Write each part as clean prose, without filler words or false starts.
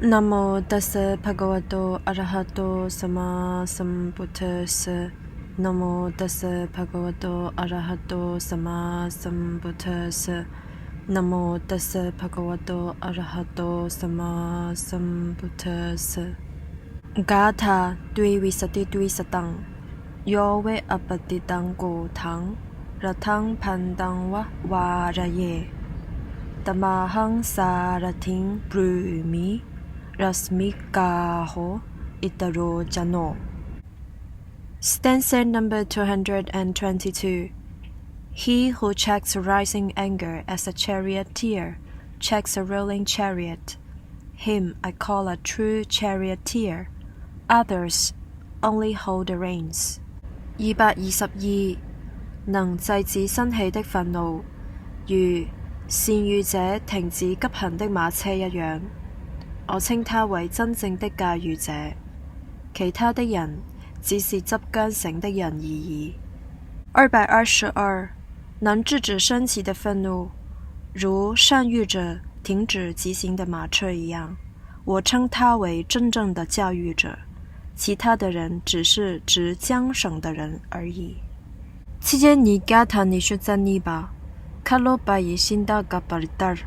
Namo tassa bhagavato arahato sama sambuddhassa. Namo tassa bhagavato arahato sama sambuddhassa. Namo tassa bhagavato arahato sama sambuddhassa. Gatha Dvivisati Dvisatang Yove apatitang go thang Ratang pandang wa varaye Tamahang sarating brumi Rasmikaho Itaro Jano. Stanza number 222. He who checks rising anger as a charioteer checks a rolling chariot. Him I call a true charioteer. Others only hold the reins. 222. 能制止生起的憤怒，如善御者停止急行的馬車一樣。我稱他為真正的駕馭者，其他的人只是執缰繩的人而已。222. 能制止升起的憤怒，如善御者停止疾行的馬車一樣。我稱他為真正的駕馭者，其他的人只是執缰繩的人而已。7년 가타 니슈자니바 칼로 바이 신다 가파르tar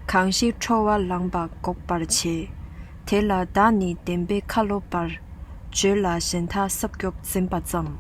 강시 초와 랑바 꼭바르치 텔라 다니 덴베 칼로 발 줄라 신타 섭격 심바점